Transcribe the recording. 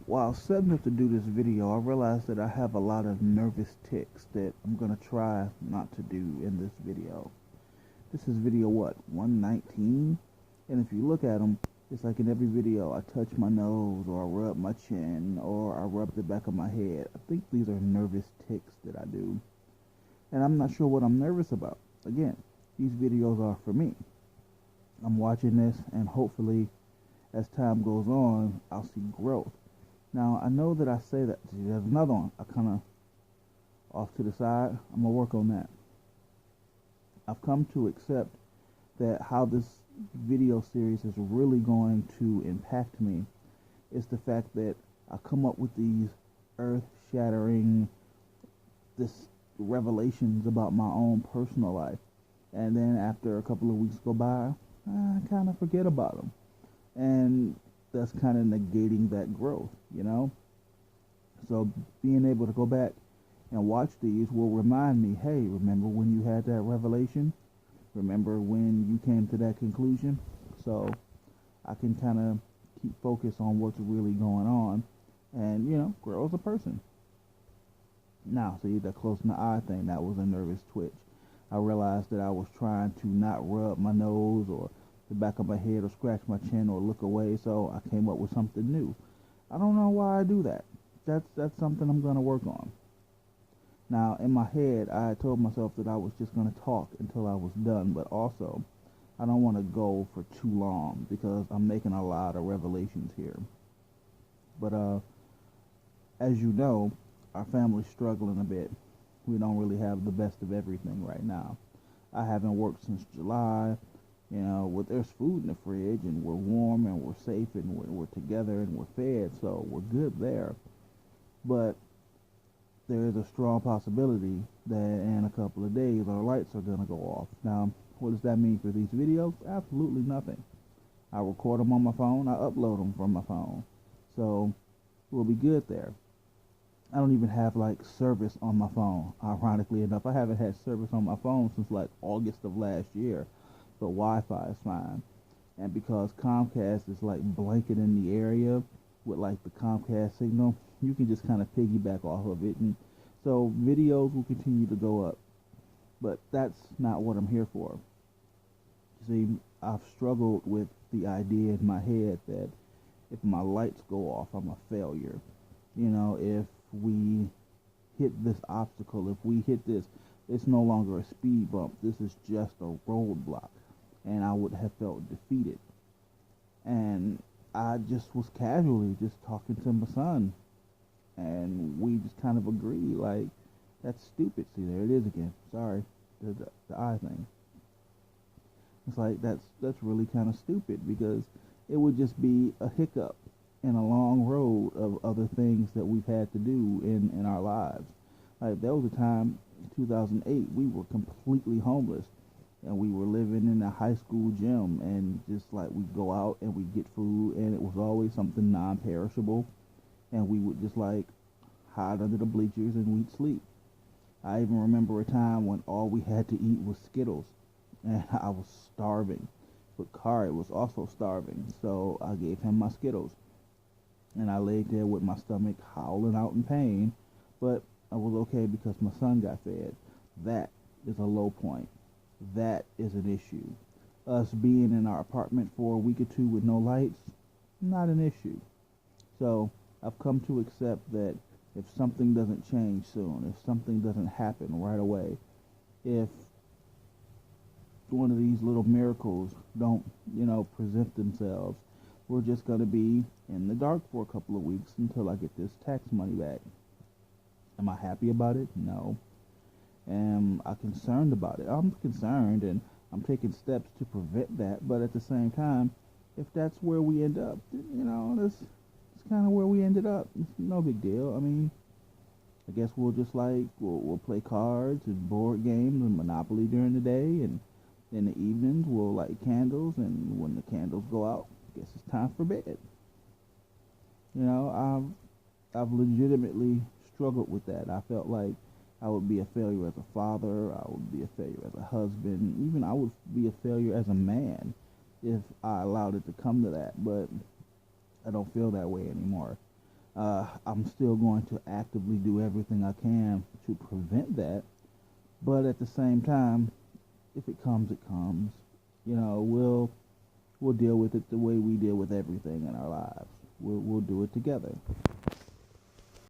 While setting up to do this video, I realized that I have a lot of nervous tics that I'm going to try not to do in this video. This is video what, 119? And if you look at them, it's like in every video I touch my nose or I rub my chin or I rub the back of my head. I think these are nervous tics that I do. And I'm not sure what I'm nervous about. Again, these videos are for me. I'm watching this and hopefully as time goes on, I'll see growth. Now, I know that I say that. See, there's another one. I kind of off to the side. I'm going to work on that. I've come to accept that how this video series is really going to impact me is the fact that I come up with these earth-shattering this revelations about my own personal life. And then after a couple of weeks go by, I kind of forget about them. And that's kind of negating that growth, you know? So being able to go back and watch these will remind me, hey, remember when you had that revelation? Remember when you came to that conclusion? So I can kind of keep focus on what's really going on and, you know, grow as a person. Now, see, that closing the eye thing, that was a nervous twitch. I realized that I was trying to not rub my nose or the back of my head or scratch my chin or look away, so I came up with something new. I don't know why I do that. That's something I'm going to work on. Now, in my head, I told myself that I was just going to talk until I was done, but also, I don't want to go for too long because I'm making a lot of revelations here. But, as you know, our family's struggling a bit. We don't really have the best of everything right now. I haven't worked since July. You know, there's food in the fridge and we're warm and we're safe and we're together and we're fed, so we're good there. But there is a strong possibility that in a couple of days our lights are going to go off. Now, what does that mean for these videos? Absolutely nothing. I record them on my phone, I upload them from my phone. So we'll be good there. I don't even have like service on my phone. Ironically enough, I haven't had service on my phone since like August of last year. So Wi-Fi is fine. And because Comcast is like blanketing the area with like the Comcast signal, you can just kind of piggyback off of it. And so videos will continue to go up. But that's not what I'm here for. See, I've struggled with the idea in my head that if my lights go off, I'm a failure. You know, if we hit this obstacle, if we hit this, it's no longer a speed bump. This is just a roadblock. And I would have felt defeated. And I just was casually just talking to my son. And we just kind of agreed, like, that's stupid. See, there it is again. Sorry, the eye thing. It's like, that's really kind of stupid because it would just be a hiccup in a long road of other things that we've had to do in our lives. Like, there was a time, 2008, we were completely homeless. And we were living in a high school gym, and just like we'd go out and we'd get food, and it was always something non-perishable, and we would just like hide under the bleachers and we'd sleep. I even remember a time when all we had to eat was Skittles, and I was starving. But Kari was also starving, so I gave him my Skittles, and I laid there with my stomach howling out in pain, but I was okay because my son got fed. That is a low point. That is an issue. Us being in our apartment for a week or two with no lights, not an issue. So I've come to accept that if something doesn't change soon, if something doesn't happen right away, if one of these little miracles don't, you know, present themselves, we're just going to be in the dark for a couple of weeks until I get this tax money back. Am I happy about it? No. Am I concerned about it? I'm concerned, and I'm taking steps to prevent that. But at the same time, if that's where we end up, you know, that's kind of where we ended up. It's no big deal. I mean, I guess we'll just like we'll play cards and board games and Monopoly during the day, and in the evenings we'll light candles. And when the candles go out, I guess it's time for bed. You know, I've legitimately struggled with that. I felt like I would be a failure as a father. I would be a failure as a husband. Even I would be a failure as a man if I allowed it to come to that. But I don't feel that way anymore. I'm still going to actively do everything I can to prevent that. But at the same time, if it comes, it comes. You know, we'll deal with it the way we deal with everything in our lives. We'll do it together.